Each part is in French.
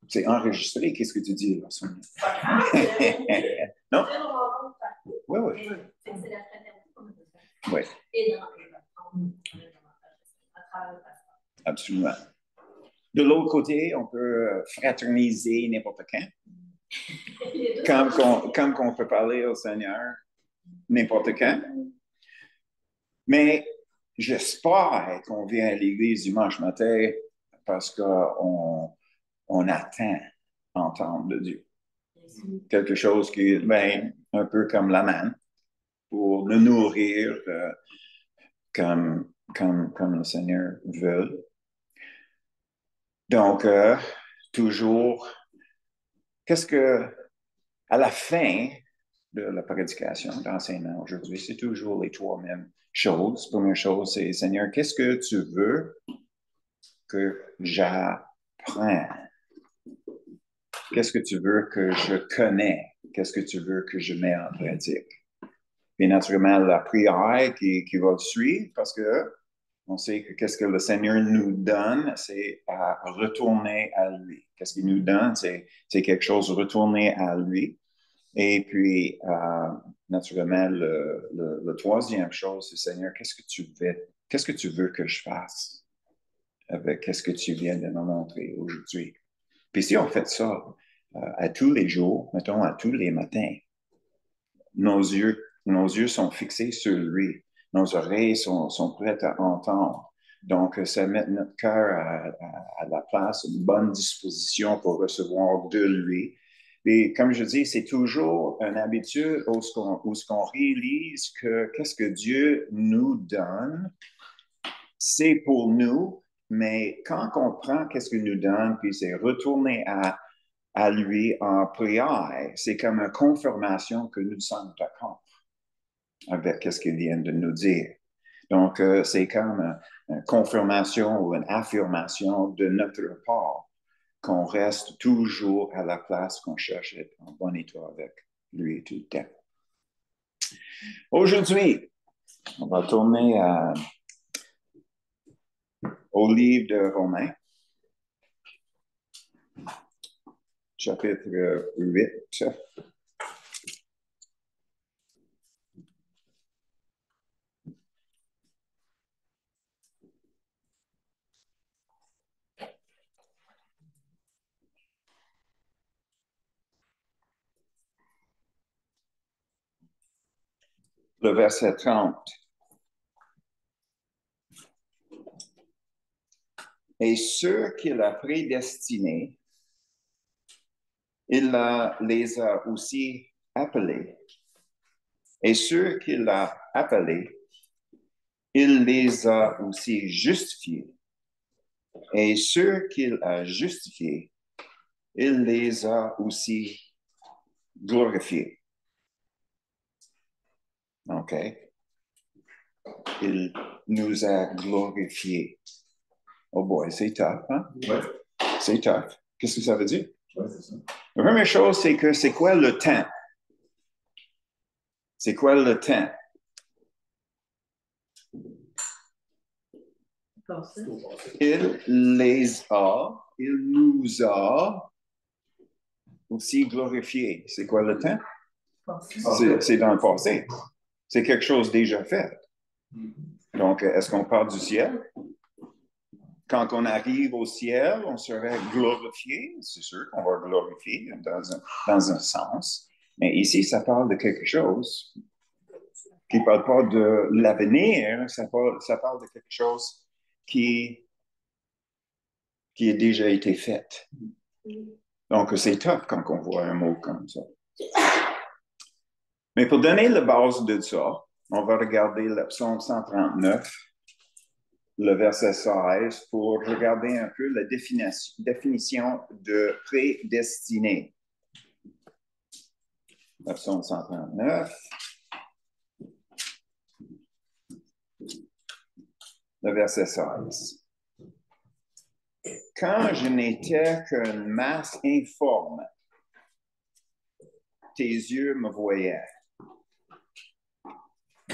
C'est enregistré, qu'est-ce que tu dis là, Sonia? Non? Oui, oui. Oui. Absolument. De l'autre côté, on peut fraterniser n'importe quand. Comme qu'on peut parler au Seigneur n'importe quand. Mais j'espère qu'on vient à l'église dimanche matin parce qu'on attend d'entendre de Dieu. Quelque chose qui est un peu comme la manne pour nous nourrir comme le Seigneur veut. Donc, toujours, à la fin de la prédication, d'enseignement aujourd'hui, c'est toujours les trois mêmes choses. Première chose, c'est Seigneur, qu'est-ce que tu veux que j'apprenne? Qu'est-ce que tu veux que je connais? Qu'est-ce que tu veux que je mette en pratique? Et naturellement, la prière qui va suivre, parce que on sait que qu'est-ce que le Seigneur nous donne, c'est à retourner à lui. Qu'est-ce qu'il nous donne? C'est quelque chose de retourner à lui. Et puis, naturellement, le troisième chose, c'est Seigneur, qu'est-ce que tu veux que je fasse avec qu'est-ce que tu viens de nous montrer aujourd'hui? Puis si on fait ça à tous les jours, mettons à tous les matins, nos yeux sont fixés sur lui. Nos oreilles sont prêtes à entendre. Donc, ça met notre cœur à la place, une bonne disposition pour recevoir de lui. Et comme je dis, c'est toujours une habitude où ce qu'on réalise que qu'est-ce que Dieu nous donne, c'est pour nous, mais quand on prend qu'est-ce qu'il nous donne, puis c'est retourner à lui en prière, c'est comme une confirmation que nous sommes d'accord avec ce qu'il vient de nous dire. Donc, c'est comme une confirmation ou une affirmation de notre part qu'on reste toujours à la place qu'on cherche à être en bon état avec lui tout le temps. Aujourd'hui, on va tourner au livre de Romains, chapitre 8. Le verset 30. Et ceux qu'il a prédestinés, il les a aussi appelés. Et ceux qu'il a appelés, il les a aussi justifiés. Et ceux qu'il a justifiés, il les a aussi glorifiés. OK? Il nous a glorifiés. Oh boy, c'est tough, hein? Ouais. C'est tough. Qu'est-ce que ça veut dire? Ouais, c'est ça. La première chose, c'est que c'est quoi le temps? C'est quoi le temps? Il nous a aussi glorifiés. C'est quoi le temps? C'est dans le passé. C'est quelque chose déjà fait. Donc, est-ce qu'on parle du ciel? Quand on arrive au ciel, on serait glorifié. C'est sûr qu'on va glorifier dans un sens. Mais ici, ça parle de quelque chose qui ne parle pas de l'avenir, ça parle de quelque chose qui a déjà été fait. Donc, c'est top quand on voit un mot comme ça. Mais pour donner la base de ça, on va regarder le psaume 139, le verset 16, pour regarder un peu la définition de prédestiné. Le psaume 139, le verset 16. Quand je n'étais qu'une masse informe, tes yeux me voyaient.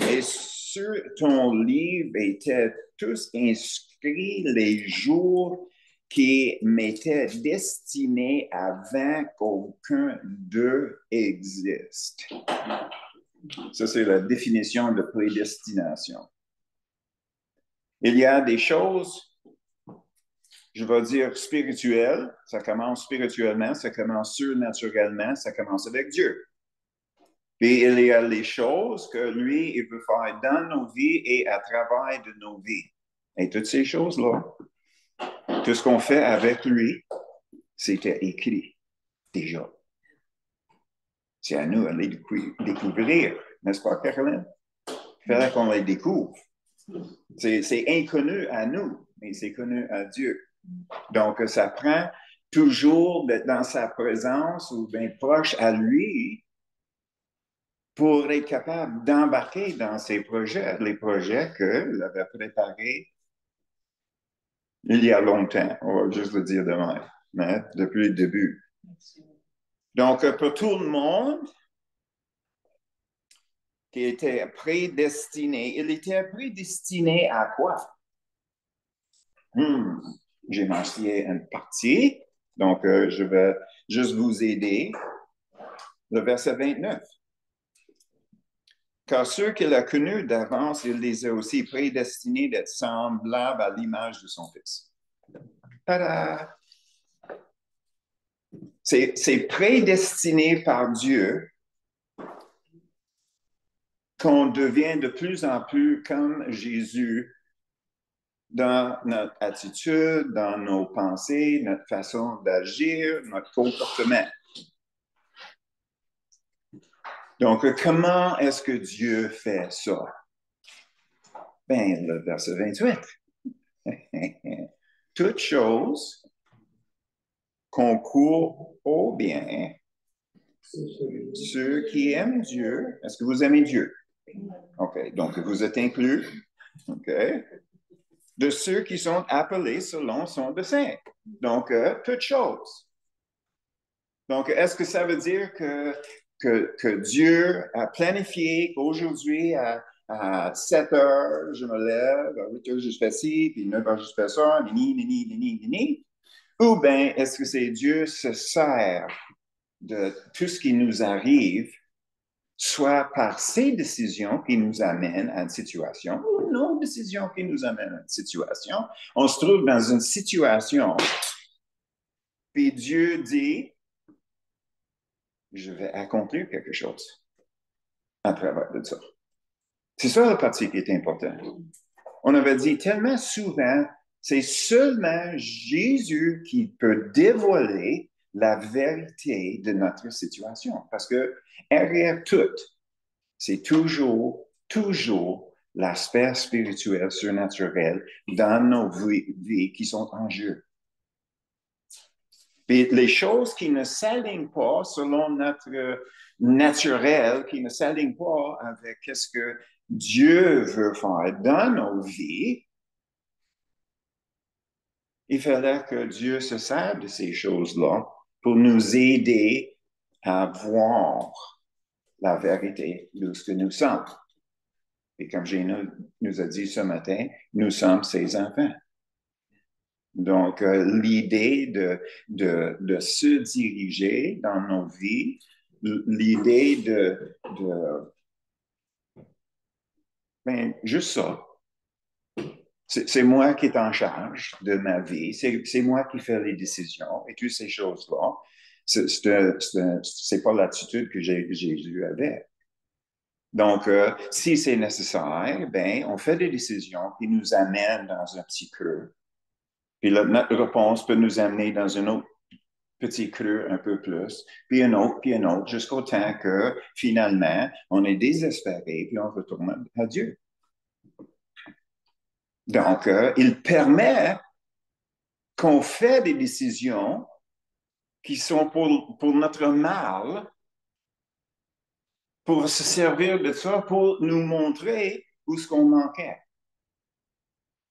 Et sur ton livre étaient tous inscrits les jours qui m'étaient destinés avant qu'aucun d'eux existe. Ça, c'est la définition de prédestination. Il y a des choses, je vais dire spirituelles, ça commence spirituellement, ça commence surnaturellement, ça commence avec Dieu. Puis il y a les choses que lui, il veut faire dans nos vies et à travers de nos vies. Et toutes ces choses-là, tout ce qu'on fait avec lui, c'était écrit déjà. C'est à nous de les découvrir, n'est-ce pas, Caroline? Il fallait qu'on les découvre. C'est inconnu à nous, mais c'est connu à Dieu. Donc, ça prend toujours d'être dans sa présence ou bien proche à lui pour être capable d'embarquer dans ses projets, les projets qu'il avait préparés il y a longtemps, on va juste le dire de même, hein, depuis le début. Donc, pour tout le monde qui était prédestiné, il était prédestiné à quoi? J'ai mentionné une partie, donc je vais juste vous aider. Le verset 29. Car ceux qu'il a connus d'avance, il les a aussi prédestinés d'être semblables à l'image de son Fils. Tada! C'est prédestiné par Dieu qu'on devient de plus en plus comme Jésus dans notre attitude, dans nos pensées, notre façon d'agir, notre comportement. Donc, comment est-ce que Dieu fait ça? Ben, le verset 28. Toute chose concourt au bien. Ceux qui aiment Dieu, est-ce que vous aimez Dieu? OK, donc vous êtes inclus. OK. De ceux qui sont appelés selon son dessein. Donc, toute chose. Donc, est-ce que ça veut dire que Dieu a planifié qu'aujourd'hui, à 7 heures, je me lève, à 8 heures, je fais ci, puis 9 heures, je fais ça, ni. Ou bien, est-ce que c'est Dieu se sert de tout ce qui nous arrive, soit par ses décisions qui nous amènent à une situation, ou nos décisions qui nous amènent à une situation. On se trouve dans une situation, puis Dieu dit, je vais accomplir quelque chose à travers de ça. C'est ça la partie qui est importante. On avait dit tellement souvent, c'est seulement Jésus qui peut dévoiler la vérité de notre situation. Parce que derrière tout, c'est toujours l'aspect spirituel, surnaturel dans nos vies qui sont en jeu. Et les choses qui ne s'alignent pas selon notre naturel, qui ne s'alignent pas avec ce que Dieu veut faire dans nos vies, il fallait que Dieu se sert de ces choses-là pour nous aider à voir la vérité de ce que nous sommes. Et comme Géna nous a dit ce matin, nous sommes ses enfants. Donc, l'idée de se diriger dans nos vies, l'idée ben, juste ça. C'est moi qui est en charge de ma vie, c'est moi qui fais les décisions et toutes ces choses-là. C'est pas l'attitude que Jésus avait. Donc, si c'est nécessaire, ben, on fait des décisions qui nous amènent dans un petit creux. Puis notre réponse peut nous amener dans un autre petit creux un peu plus, puis un autre, jusqu'au temps que finalement, on est désespéré, puis on retourne à Dieu. Donc, il permet qu'on fait des décisions qui sont pour notre mal, pour se servir de ça, pour nous montrer où ce qu'on manquait.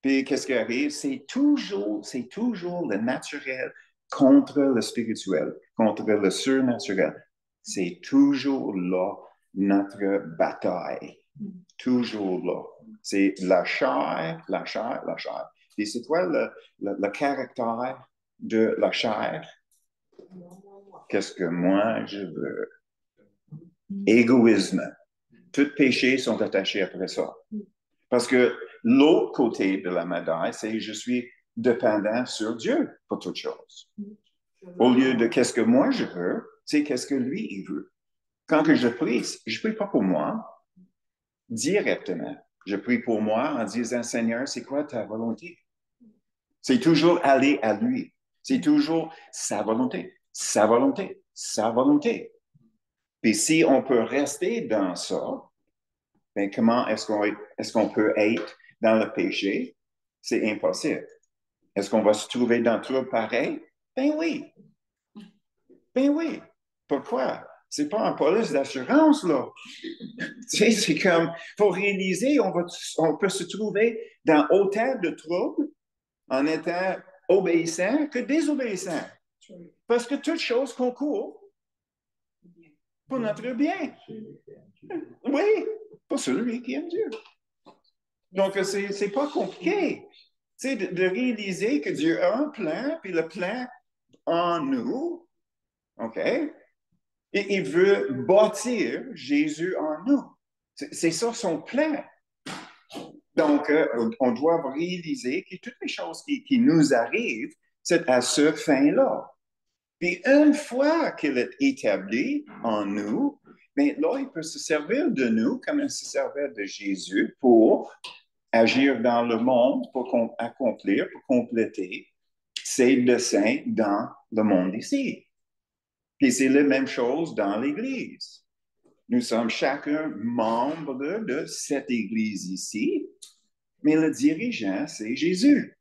Puis, qu'est-ce qui arrive? C'est toujours le naturel contre le spirituel, contre le surnaturel. C'est toujours là notre bataille. Toujours là. C'est la chair, la chair, la chair. Et c'est quoi le caractère de la chair? Qu'est-ce que moi je veux? Égoïsme. Tous péchés sont attachés après ça. Parce que l'autre côté de la médaille, c'est je suis dépendant sur Dieu pour toutes choses. Au lieu de qu'est-ce que moi je veux, c'est qu'est-ce que lui il veut. Quand que je prie pas pour moi directement. Je prie pour moi en disant, Seigneur, c'est quoi ta volonté? C'est toujours aller à lui. C'est toujours sa volonté, sa volonté, sa volonté. Et si on peut rester dans ça, ben comment est-ce qu'on peut être dans le péché? C'est impossible. Est-ce qu'on va se trouver dans tout pareil? Ben oui. Ben oui. Pourquoi? C'est pas un police d'assurance, là. Tu sais, c'est comme, il faut réaliser, on peut se trouver dans autant de troubles en étant obéissant que désobéissant. Parce que toute chose concourt pour notre bien. Oui, pour celui qui aime Dieu. Donc, c'est pas compliqué. Tu sais, de réaliser que Dieu a un plan, puis le plan en nous, OK? Et il veut bâtir Jésus en nous. C'est ça son plan. Donc, on doit réaliser que toutes les choses qui nous arrivent, c'est à ce fin-là. Puis une fois qu'il est établi en nous, mais là, il peut se servir de nous comme il se servait de Jésus pour agir dans le monde, pour accomplir, pour compléter ses desseins dans le monde ici. Puis c'est la même chose dans l'Église. Nous sommes chacun membre de cette Église ici, mais le dirigeant, c'est Jésus.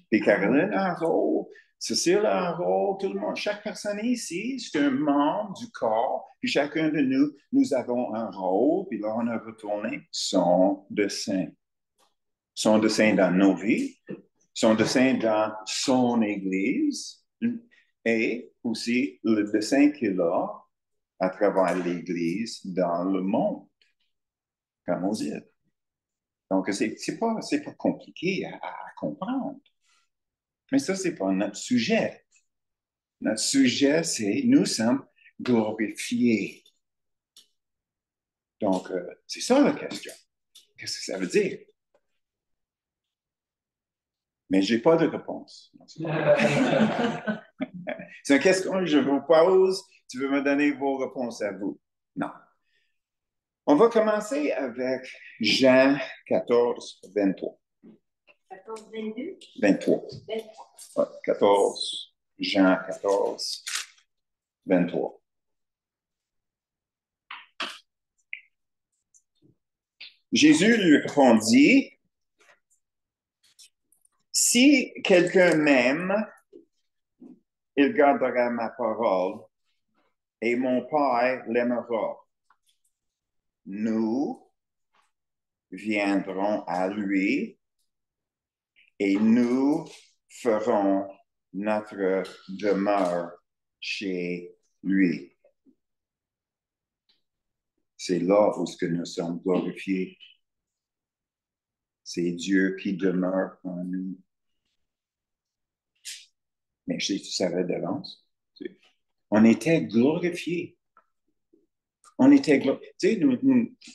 Puis Caroline a un rôle, Cécile a un rôle, tout le monde, chaque personne ici, c'est un membre du corps, puis chacun de nous, nous avons un rôle, puis là, on a retourné son dessein. Son dessein dans nos vies, son dessein dans son Église, et aussi le dessein qu'il a à travers l'Église dans le monde, comme on dit. Donc, c'est pas compliqué à comprendre. Mais ça, c'est pas notre sujet. Notre sujet, c'est nous sommes glorifiés. Donc, c'est ça la question. Qu'est-ce que ça veut dire? Mais je n'ai pas de réponse. C'est une question que je vous pose. Tu veux me donner vos réponses à vous? Non. On va commencer avec Jean 14, 23. 14, 22? 23. 23. 14, Jean 14, 23. Jésus lui répondit, si quelqu'un m'aime, il gardera ma parole et mon Père l'aimera. Nous viendrons à lui et nous ferons notre demeure chez lui. C'est là où nous sommes glorifiés. C'est Dieu qui demeure en nous. Mais tu savais d'avance. On était glorifiés. On était glorifiés. Tu sais, nous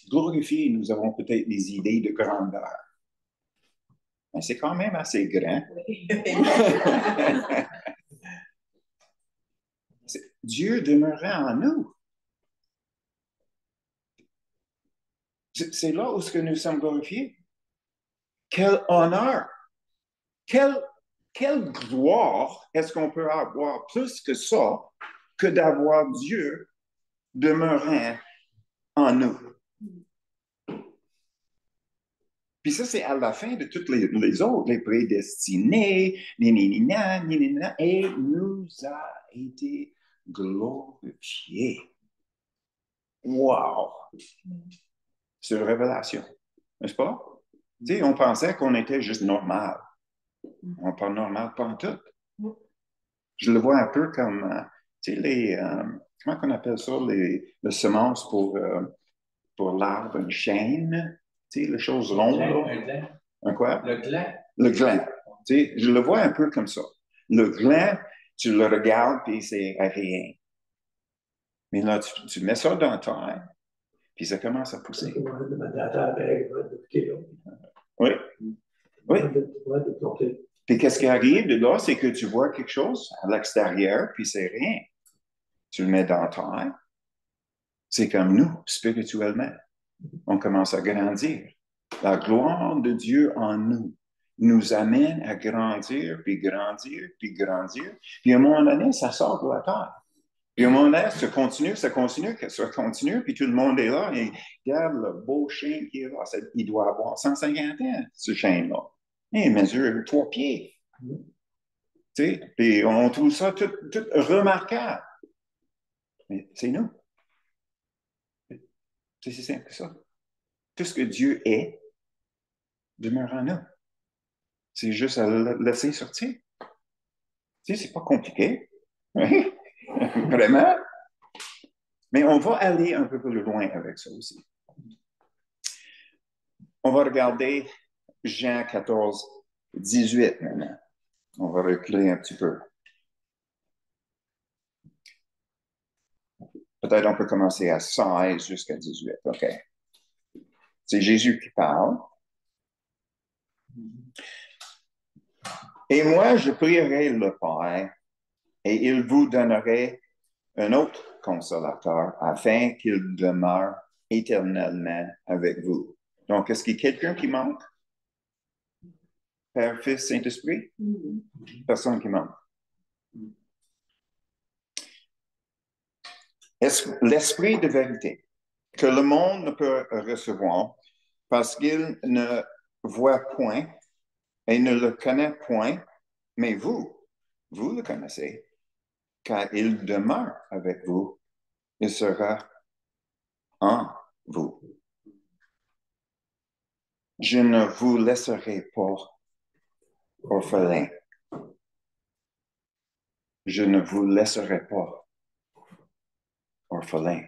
glorifiés, nous avons peut-être des idées de grandeur. Mais c'est quand même assez grand. Dieu demeurait en nous. C'est là où nous sommes glorifiés. Quel honneur! Quelle gloire est-ce qu'on peut avoir plus que ça que d'avoir Dieu demeurant en nous? Puis ça, c'est à la fin de toutes les autres, les prédestinés, et nous a été glorifiés. Wow! C'est une révélation, n'est-ce pas? Tu sais, on pensait qu'on était juste normal. On n'est pas normal, pas en tout. Je le vois un peu comme, tu sais, comment on appelle ça, les semences pour pour l'arbre, une chaîne, tu sais, les choses rondes. Un gland. Un quoi? Le gland. Le gland. Tu sais, je le vois un peu comme ça. Le gland, tu le regardes, puis c'est rien. Mais là, tu mets ça dans ton air, puis ça commence à pousser. Oui. Oui. Puis qu'est-ce qui arrive de là, c'est que tu vois quelque chose à l'extérieur, puis c'est rien. Tu le mets dans ton air. C'est comme nous, spirituellement. On commence à grandir. La gloire de Dieu en nous amène à grandir, puis grandir, puis grandir. Puis à un moment donné, ça sort de la terre. Puis à un moment donné, ça continue, puis tout le monde est là, et regarde le beau chien qui est là. Il doit avoir 150 ans, ce chien-là. Il mesure 3 pieds. Tu sais, puis on trouve ça tout remarquable. Mais c'est nous. C'est si simple que ça. Tout ce que Dieu est demeure en nous. C'est juste à le laisser sortir. Tu sais, c'est pas compliqué. Vraiment. Mais on va aller un peu plus loin avec ça aussi. On va regarder Jean 14, 18 maintenant. On va reculer un petit peu. Peut-être on peut commencer à 16 jusqu'à 18. OK. C'est Jésus qui parle. Et moi, je prierai le Père, et il vous donnerait un autre consolateur, afin qu'il demeure éternellement avec vous. Donc, est-ce qu'il y a quelqu'un qui manque? Père, Fils, Saint-Esprit? Personne qui manque. L'esprit de vérité que le monde ne peut recevoir parce qu'il ne voit point et ne le connaît point, mais vous le connaissez, car il demeure avec vous, il sera en vous. Je ne vous laisserai pas orphelin. Je ne vous laisserai pas orphelin.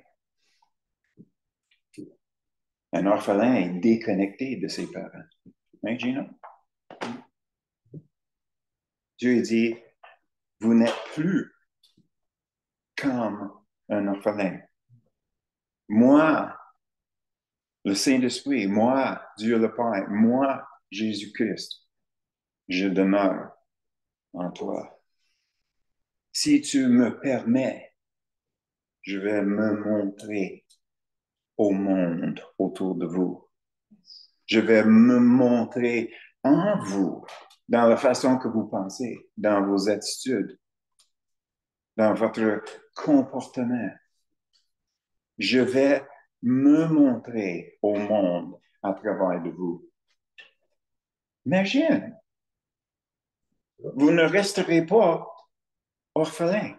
Un orphelin est déconnecté de ses parents. Hein, Gina? Dieu dit, vous n'êtes plus comme un orphelin. Moi, le Saint-Esprit, moi, Dieu le Père, moi, Jésus-Christ, je demeure en toi. Si tu me permets, je vais me montrer au monde autour de vous. Je vais me montrer en vous, dans la façon que vous pensez, dans vos attitudes, dans votre comportement. Je vais me montrer au monde à travers de vous. Imagine, vous ne resterez pas orphelin.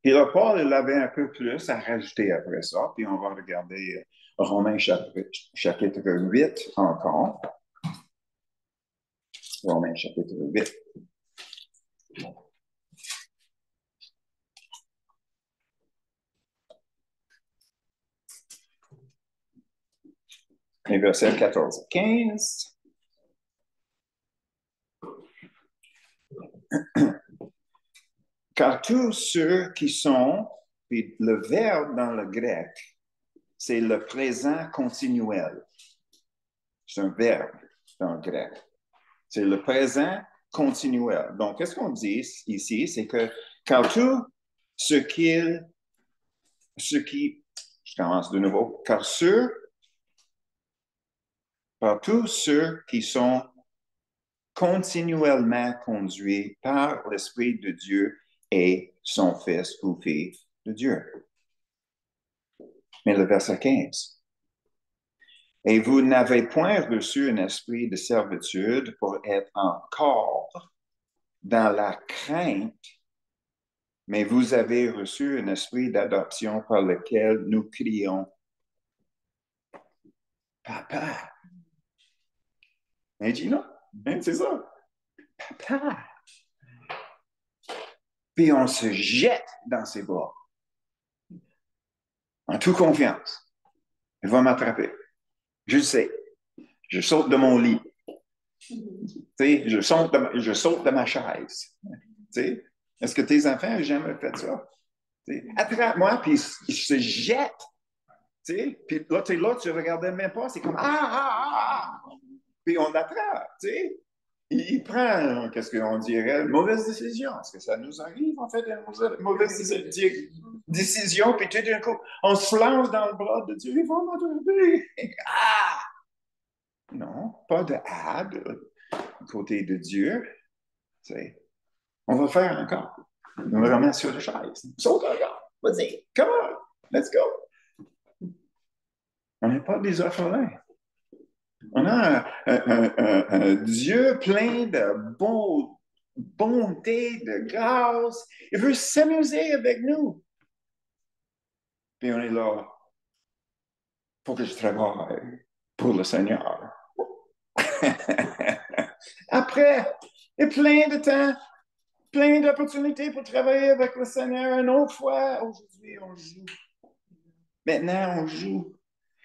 Puis là, Paul, il avait un peu plus à rajouter après ça, puis on va regarder Romains chapitre 8 encore. Romains chapitre 8. Les versets 14 et 15. Car tous ceux qui sont, puis le verbe dans le grec, c'est le présent continuel. C'est un verbe dans le grec. C'est le présent continuel. Donc, qu'est-ce qu'on dit ici? C'est que car tout ce qui, je commence de nouveau, car tous ceux qui sont continuellement conduits par l'Esprit de Dieu et son Fils ou fille de Dieu. Mais le verset 15. Et vous n'avez point reçu un esprit de servitude pour être encore dans la crainte, mais vous avez reçu un esprit d'adoption par lequel nous crions Papa. Hein, Gina? Hein, c'est ça? Papa. Puis on se jette dans ses bras. en toute confiance. Il va m'attraper. Je le sais. Je saute de mon lit. Tu sais, je saute de ma chaise. Tu sais, est-ce que tes enfants n'ont jamais fait ça? Tu sais, attrape-moi, puis ils se jettent. Tu sais, puis là, tu es là, tu ne regardais même pas, c'est comme puis on l'attrape, tu sais. Il prend, qu'est-ce qu'on dirait, une mauvaise décision. Est-ce que ça nous arrive, en fait, une mauvaise décision, puis tout d'un coup, on se lance dans le bras de Dieu, ils vont m'attraper. Ah! Non, pas de côté de Dieu. C'est, on va le faire encore. On va remettre sur la chaise. Saute encore. Vas-y, come on, let's go. On n'est pas des orphelins. On a un Dieu plein de bonté, de grâce. Il veut s'amuser avec nous. Puis on est là. Il faut que je travaille pour le Seigneur. Après, il y a plein de temps, plein d'opportunités pour travailler avec le Seigneur une autre fois. Aujourd'hui, on joue. Maintenant, on joue.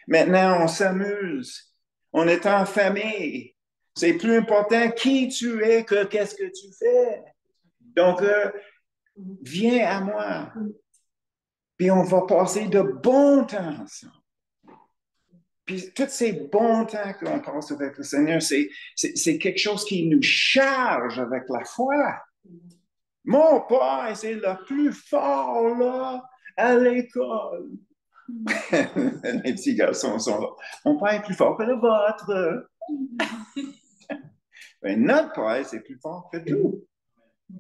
Maintenant, on s'amuse. On est en famille. C'est plus important qui tu es que qu'est-ce que tu fais. Donc, viens à moi. Puis on va passer de bons temps ensemble. Puis tous ces bons temps qu'on passe avec le Seigneur, c'est quelque chose qui nous charge avec la foi. Mon père, c'est le plus fort là à l'école. Les petits garçons sont là. Mon père est plus fort que le vôtre. Mais notre père, c'est plus fort que tout.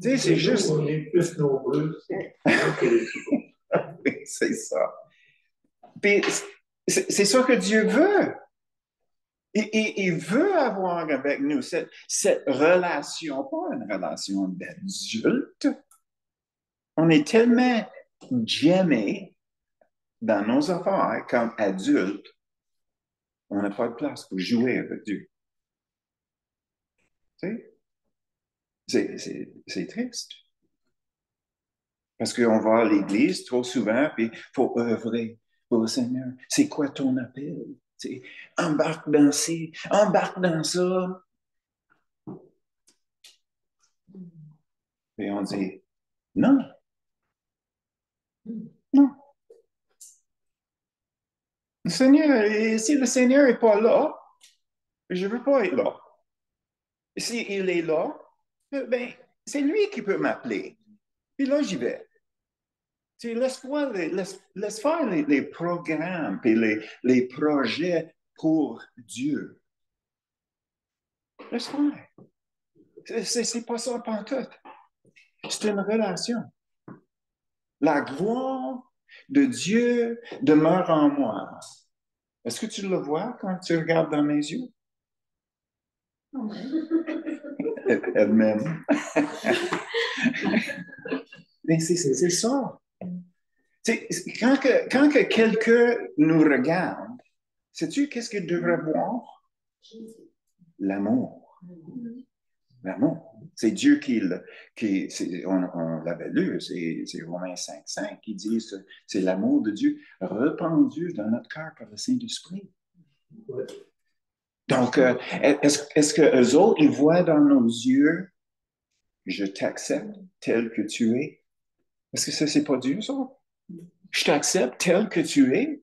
Tu sais, c'est juste. On est plus nombreux. Oui, c'est ça. Puis, c'est ça que Dieu veut. Il veut avoir avec nous cette relation, pas une relation d'adulte. On est tellement jamais dans nos affaires comme adultes, on n'a pas de place pour jouer avec Dieu. Tu sais? C'est triste. Parce qu'on va à l'église trop souvent, puis il faut œuvrer pour le Seigneur. C'est quoi ton appel? T'sais, embarque dans ci, embarque dans ça. Et on dit, non, non. Le Seigneur, si le Seigneur n'est pas là, je ne veux pas être là. S'il est là, ben, c'est lui qui peut m'appeler. Puis là, j'y vais. Laisse faire les programmes et les projets pour Dieu. Laisse faire. C'est pas ça pantoute. C'est une relation. La gloire de Dieu demeure en moi. Est-ce que tu le vois quand tu regardes dans mes yeux? Elle-même. Mais c'est ça. Quand que quelqu'un nous regarde, sais-tu qu'est-ce qu'il devrait voir? L'amour. L'amour. C'est Dieu on l'avait lu, c'est Romains 5:5 qui dit c'est l'amour de Dieu répandu dans notre cœur par le Saint-Esprit. Ouais. Donc, est-ce que eux autres, ils voient dans nos yeux, je t'accepte tel que tu es? Est-ce que ça, c'est pas Dieu, ça? Je t'accepte tel que tu es.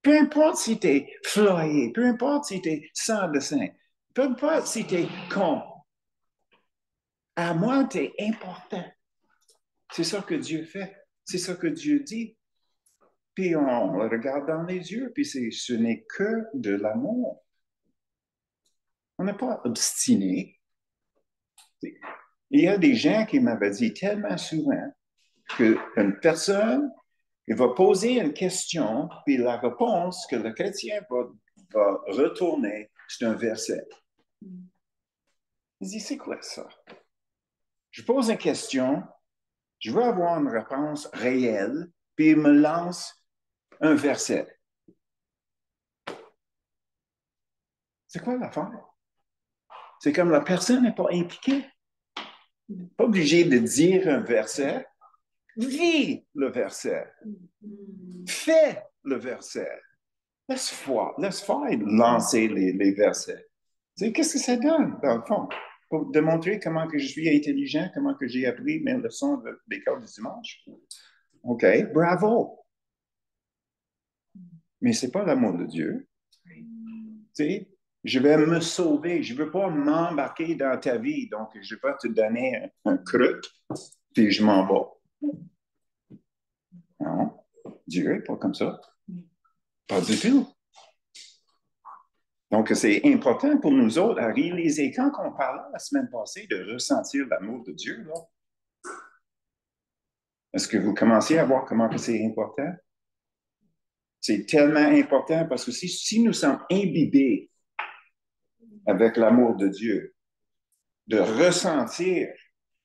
Peu importe si tu es flyé, peu importe si tu es sans dessin, peu importe si tu es con. À moi, tu es important. C'est ça que Dieu fait. C'est ça que Dieu dit. Puis on le regarde dans les yeux, puis ce n'est que de l'amour. On n'est pas obstiné. Il y a des gens qui m'avaient dit tellement souvent qu'une personne il va poser une question, puis la réponse que le chrétien va retourner, c'est un verset. Il dit, c'est quoi ça? Je pose une question, je veux avoir une réponse réelle, puis il me lance un verset. C'est quoi l'affaire? C'est comme la personne n'est pas impliquée. Pas obligé de dire un verset, vis le verset. Fais le verset. Laisse faire lancer les versets. Tu sais, qu'est-ce que ça donne, dans le fond? Pour démontrer comment que je suis intelligent, comment que j'ai appris mes leçons de l'école du dimanche. OK, bravo. Mais ce n'est pas l'amour de Dieu. Tu sais, je vais me sauver. Je ne veux pas m'embarquer dans ta vie. Donc, je vais te donner un croûte, puis je m'en vais. Non, Dieu n'est pas comme ça. Pas du tout. Donc, c'est important pour nous autres à réaliser, quand on parlait la semaine passée de ressentir l'amour de Dieu, là, est-ce que vous commencez à voir comment c'est important? C'est tellement important parce que si nous sommes imbibés avec l'amour de Dieu, de ressentir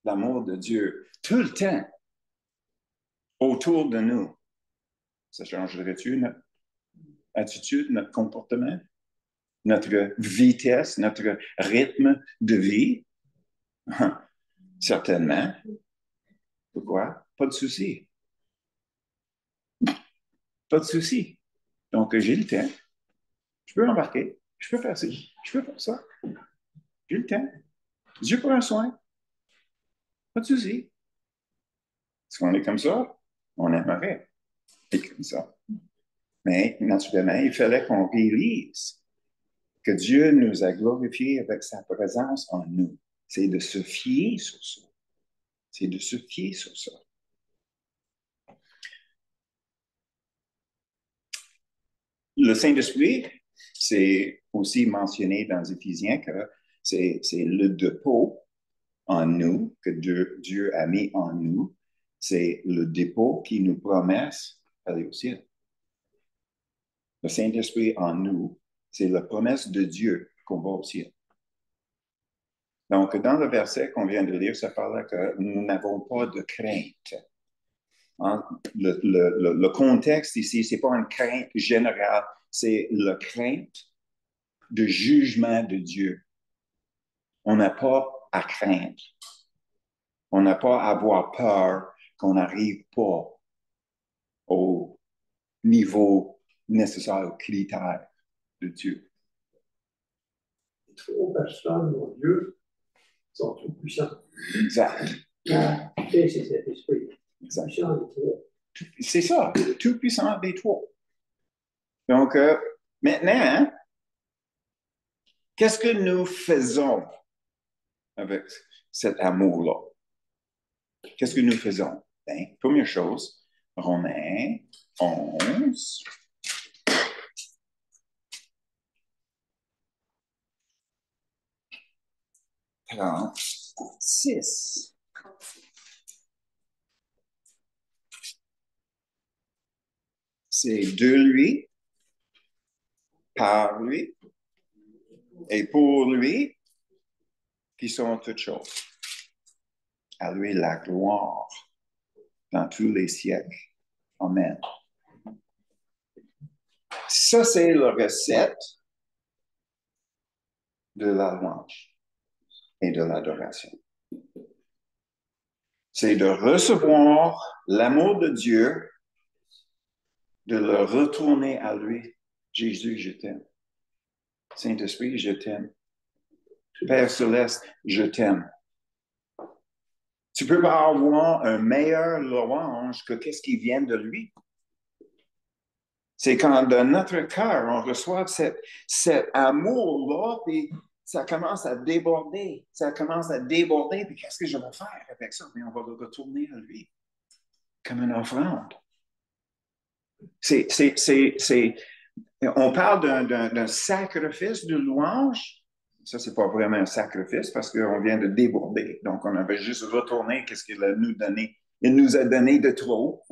l'amour de Dieu tout le temps autour de nous, ça changerait-tu notre attitude, notre comportement, notre vitesse, notre rythme de vie? Certainement. Pourquoi? Pas de souci. Pas de souci. Donc, j'ai le temps. Je peux embarquer. Je peux faire ci. Je peux faire ça. J'ai le temps. Dieu prend soin. Pas de souci. Est-ce qu'on est comme ça? On aimerait être comme ça. Mais, naturellement, il fallait qu'on réalise que Dieu nous a glorifiés avec sa présence en nous. C'est de se fier sur ça. C'est de se fier sur ça. Le Saint-Esprit, c'est aussi mentionné dans Éphésiens que c'est le dépôt en nous, que Dieu a mis en nous. C'est le dépôt qui nous promet d'aller au ciel. Le Saint-Esprit en nous, c'est la promesse de Dieu qu'on va au ciel. Donc, dans le verset qu'on vient de lire, ça parle que nous n'avons pas de crainte. Hein? Le contexte ici, ce n'est pas une crainte générale, c'est la crainte de jugement de Dieu. On n'a pas à craindre. On n'a pas à avoir peur qu'on n'arrive pas au niveau nécessaire, au critère de Dieu. Les trop personnes, mon Dieu, sont tout puissants. Exact. C'est cet esprit. Exact. Puissant des trois. C'est ça, tout puissant des trois. Donc, maintenant, qu'est-ce que nous faisons avec cet amour-là? Qu'est-ce que nous faisons? Bien, première chose, Romains 11. Six. C'est de lui, par lui et pour lui qui sont toutes choses. À lui la gloire dans tous les siècles. Amen. Ça, c'est la recette de la louange et de l'adoration. C'est de recevoir l'amour de Dieu, de le retourner à lui. Jésus, je t'aime. Saint-Esprit, je t'aime. Père Céleste, je t'aime. Tu peux pas avoir un meilleur louange que qu'est-ce qui vient de lui. C'est quand de notre cœur, on reçoit cet amour-là, puis ça commence à déborder. Ça commence à déborder, puis qu'est-ce que je vais faire avec ça? Mais on va le retourner à lui, comme une offrande. On parle d'un sacrifice de louange. Ça, c'est pas vraiment un sacrifice parce qu'on vient de déborder. Donc, on avait juste retourné qu'est-ce qu'il a nous donné. Il nous a donné de trop,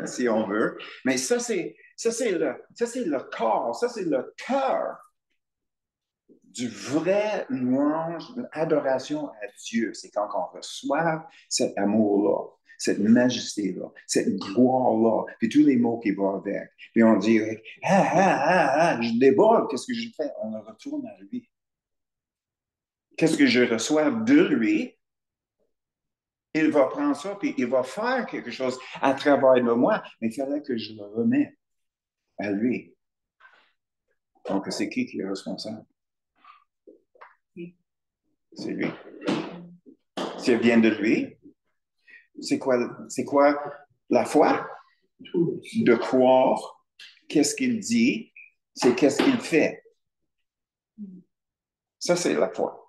si on veut. Mais ça, c'est le corps, ça, c'est le cœur du vrai louange, adoration à Dieu. C'est quand on reçoit cet amour-là, cette majesté-là, cette gloire-là, puis tous les mots qui vont avec. Puis on dit, je déborde, qu'est-ce que je fais? On le retourne à lui. Qu'est-ce que je reçois de lui? Il va prendre ça, puis il va faire quelque chose à travers de moi, mais il fallait que je le remette à lui. Donc, c'est qui est responsable? C'est lui. Si elle vient de lui, c'est quoi la foi? De croire qu'est-ce qu'il dit, c'est qu'est-ce qu'il fait. Ça, c'est la foi.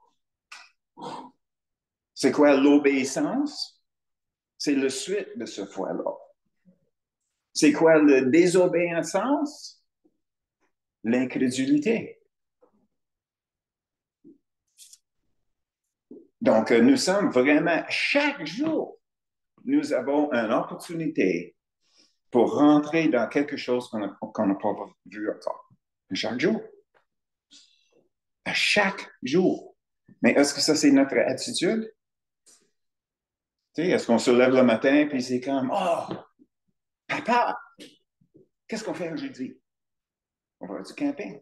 C'est quoi l'obéissance? C'est le suite de ce foi-là. C'est quoi la désobéissance? L'incrédulité. Donc, nous sommes vraiment, chaque jour, nous avons une opportunité pour rentrer dans quelque chose qu'on n'a pas vu encore. Chaque jour. À chaque jour. Mais est-ce que ça, c'est notre attitude? Tu sais, est-ce qu'on se lève le matin puis c'est comme, oh, papa, qu'est-ce qu'on fait aujourd'hui? On va du camping.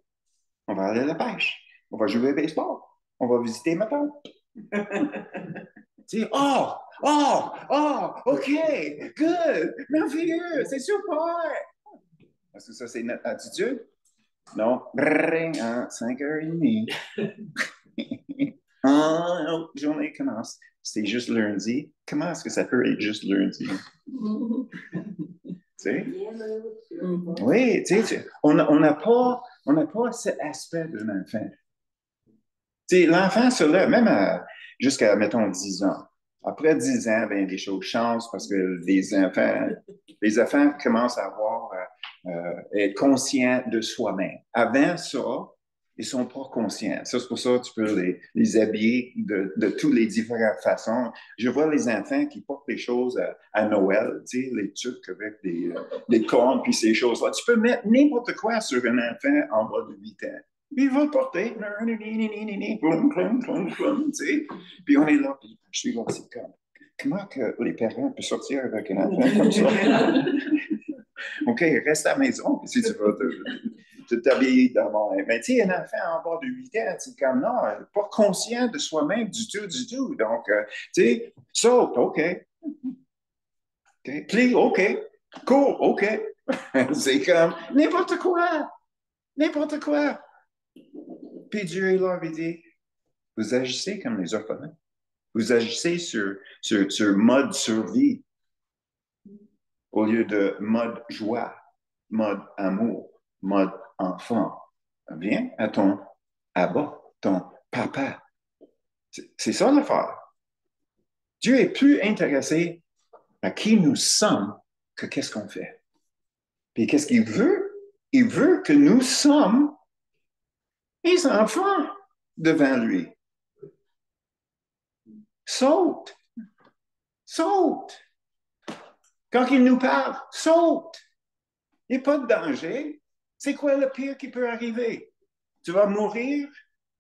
On va aller à la pêche. On va jouer au baseball. On va visiter ma tante. Tu sais, OK, good, merveilleux, c'est super. Est-ce que ça, c'est notre attitude? Non. Brrr, 5h30. L'autre journée commence. C'est juste lundi. Comment est-ce que ça peut être juste lundi? Tu sais? Oui, tu sais, on n'a pas cet aspect d'un enfant. Tu sais, l'enfant se lève, même jusqu'à, mettons, 10 ans. Après 10 ans, ben, les choses changent parce que les enfants commencent à être conscients de soi-même. Avant ça, ils ne sont pas conscients. Ça, c'est pour ça que tu peux les habiller de toutes les différentes façons. Je vois les enfants qui portent des choses à Noël, tu sais, les trucs avec des cornes puis ces choses-là. Tu peux mettre n'importe quoi sur un enfant en bas de 8 ans. Puis il va le porter. Tu sais. Puis on est là, puis je suis là, c'est comme, comment que les parents peuvent sortir avec un enfant comme ça? OK, reste à la maison, puis si tu veux t'habiller d'abord. Mais tu sais, un enfant en bas de 8 ans, c'est comme, non, pas conscient de soi-même du tout, du tout. Donc, tu sais, saute, OK. Plie, OK. Cours, OK. C'est comme n'importe quoi. N'importe quoi. Puis Dieu est là, il dit, vous agissez comme les orphelins. Vous agissez sur mode survie au lieu de mode joie, mode amour, mode enfant. Viens à ton Abba, ton papa. C'est ça l'affaire. Dieu est plus intéressé à qui nous sommes que qu'est-ce qu'on fait. Puis qu'est-ce qu'il veut? Il veut que nous sommes les enfants devant lui. Saute. Saute. Quand il nous parle, saute. Il n'y a pas de danger. C'est quoi le pire qui peut arriver? Tu vas mourir,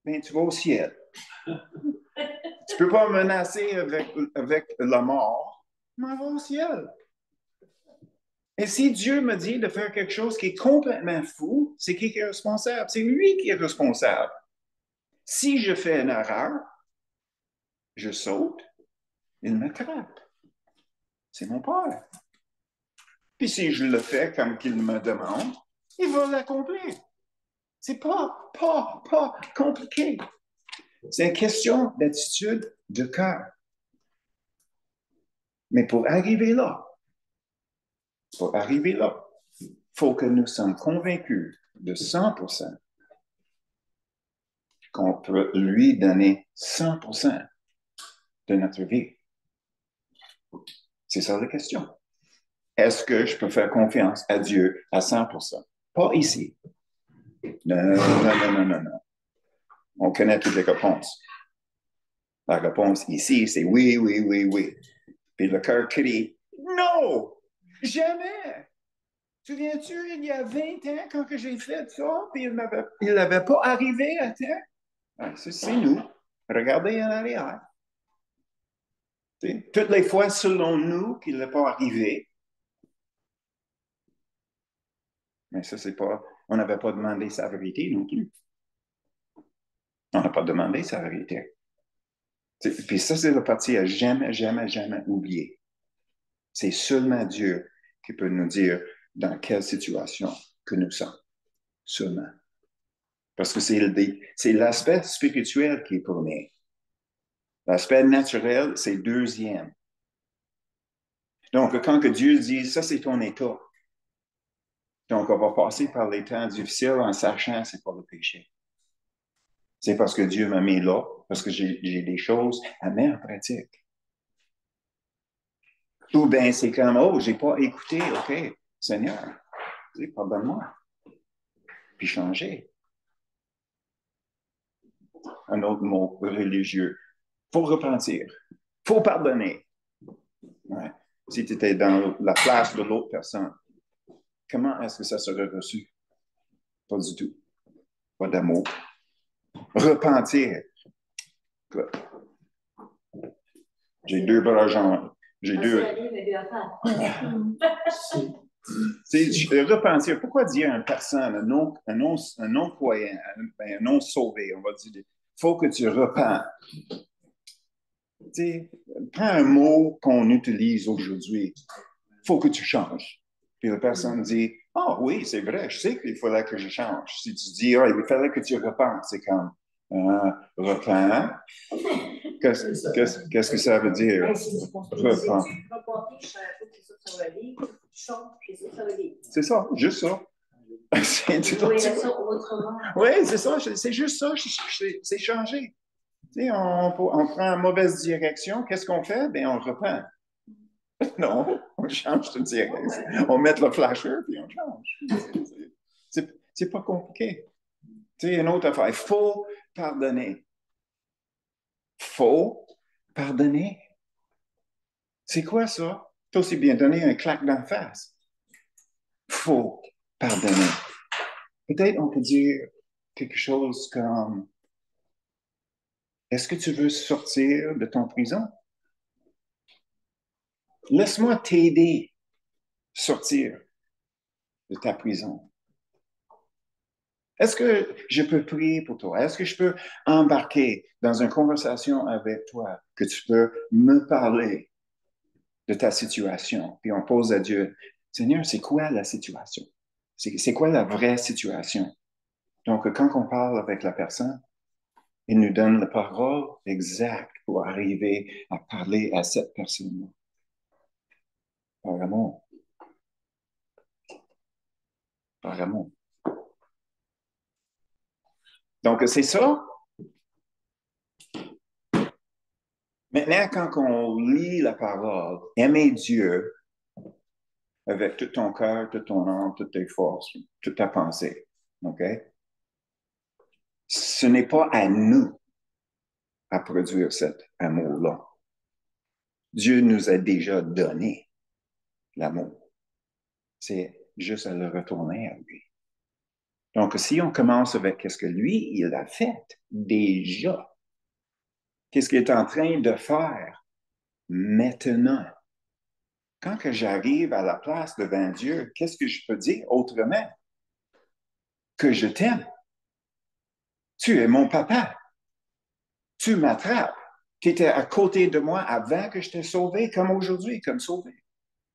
mais tu vas au ciel. Tu ne peux pas menacer avec la mort, mais va au ciel. Et si Dieu me dit de faire quelque chose qui est complètement fou, c'est qui est responsable? C'est lui qui est responsable. Si je fais une erreur, je saute, il m'attrape. C'est mon Père. Puis si je le fais comme qu'il me demande, il va l'accomplir. C'est pas compliqué. C'est une question d'attitude de cœur. Mais pour arriver là, il faut que nous sommes convaincus de 100% qu'on peut lui donner 100% de notre vie. C'est ça la question. Est-ce que je peux faire confiance à Dieu à 100%? Pas ici. Non. On connaît toutes les réponses. La réponse ici, c'est oui. Puis le cœur crie, non, jamais. Tu viens-tu, il y a 20 ans, quand j'ai fait ça, puis il n'avait pas arrivé à temps? Ah, c'est nous. Regardez en arrière. Toutes les fois, selon nous, qu'il n'est pas arrivé. Mais ça, c'est pas. On n'avait pas demandé sa vérité non plus. On n'a pas demandé sa vérité. Puis ça, c'est la partie à jamais, jamais, jamais oublier. C'est seulement Dieu qui peut nous dire dans quelle situation que nous sommes. Seulement. Parce que c'est l'aspect spirituel qui est premier. L'aspect naturel, c'est deuxième. Donc, quand que Dieu dit, ça, c'est ton état. Donc, on va passer par les temps difficiles en sachant que c'est pas le péché. C'est parce que Dieu m'a mis là, parce que j'ai des choses à mettre en pratique. Ou bien c'est comme, oh, j'ai pas écouté, OK, Seigneur, pardonne-moi. Puis changer. Un autre mot religieux. Faut repentir. Faut pardonner. Ouais. Si tu étais dans la place de l'autre personne, comment est-ce que ça serait reçu? Pas du tout. Pas d'amour. Repentir. J'ai deux bras jambes. J'ai deux. Repentir. Pourquoi dire à une personne, un non-croyant, un non-sauvé, on va dire, il faut que tu repens. Prends un mot qu'on utilise aujourd'hui. Il faut que tu changes. Puis la personne dit, ah oui, c'est vrai, je sais qu'il fallait que je change. Si tu dis, ah, il fallait que tu repenses, c'est comme, repens. Qu'est-ce que ça veut dire? Repens. C'est ça, juste ça. Oui, c'est ça, c'est juste ça, c'est changer. On prend une mauvaise direction, qu'est-ce qu'on fait? Bien, on reprend. Non, on change de direction. On met le flasher, puis on change. C'est pas compliqué. Une autre affaire, il faut pardonner. Faut pardonner. C'est quoi ça? C'est aussi bien donner un claque d'en face. Faut pardonner. Peut-être on peut dire quelque chose comme, est-ce que tu veux sortir de ton prison? Laisse-moi t'aider à sortir de ta prison. Est-ce que je peux prier pour toi? Est-ce que je peux embarquer dans une conversation avec toi, que tu peux me parler de ta situation? Puis on pose à Dieu, Seigneur, c'est quoi la situation? C'est quoi la vraie situation? Donc, quand on parle avec la personne, il nous donne la parole exacte pour arriver à parler à cette personne-là. Par amour. Par amour. Donc, c'est ça. Maintenant, quand on lit la parole, aimer Dieu avec tout ton cœur, toute ton âme, toutes tes forces, toute ta pensée. OK? Ce n'est pas à nous à produire cet amour-là. Dieu nous a déjà donné l'amour. C'est juste à le retourner à lui. Donc, si on commence avec qu'est-ce que lui, il a fait déjà, qu'est-ce qu'il est en train de faire maintenant, quand que j'arrive à la place devant Dieu, qu'est-ce que je peux dire autrement que je t'aime? Tu es mon papa. Tu m'attrapes. Tu étais à côté de moi avant que je t'ai sauvé, comme aujourd'hui, comme sauvé.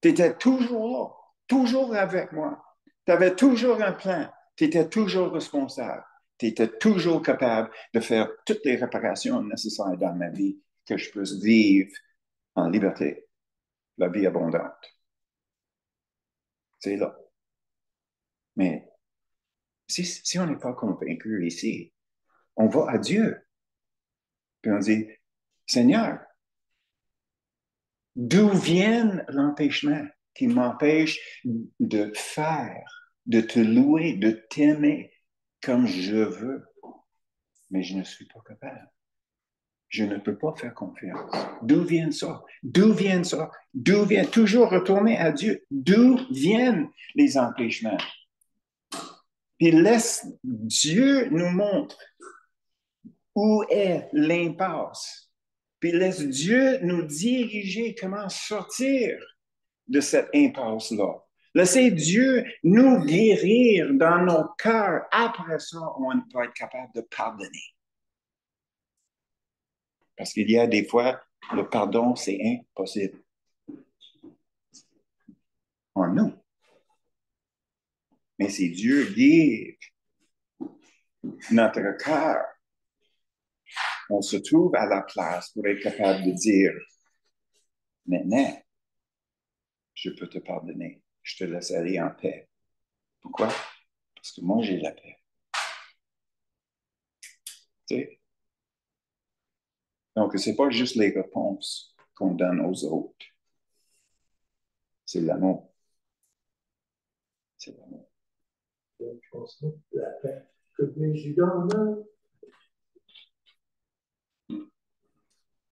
Tu étais toujours là, toujours avec moi. Tu avais toujours un plan. Tu étais toujours responsable. Tu étais toujours capable de faire toutes les réparations nécessaires dans ma vie, que je puisse vivre en liberté, la vie abondante. C'est là. Mais si on n'est pas convaincu ici, on va à Dieu. Puis on dit, Seigneur, d'où vient l'empêchement qui m'empêche de faire, de te louer, de t'aimer comme je veux, mais je ne suis pas capable. Je ne peux pas faire confiance. D'où vient ça? D'où vient ça? D'où vient toujours retourner à Dieu? D'où viennent les empêchements? Puis laisse Dieu nous montrer où est l'impasse. Puis laisse Dieu nous diriger comment sortir de cette impasse-là. Laissez Dieu nous guérir dans nos cœurs. Après ça, on va être capable de pardonner. Parce qu'il y a des fois, le pardon, c'est impossible en nous. Mais c'est Dieu guide notre cœur. On se trouve à la place pour être capable de dire, maintenant, je peux te pardonner. Je te laisse aller en paix. Pourquoi? Parce que moi, j'ai la paix. Tu sais? Donc, ce n'est pas juste les réponses qu'on donne aux autres. C'est l'amour. C'est l'amour. La chanson, la paix que Jésus donne.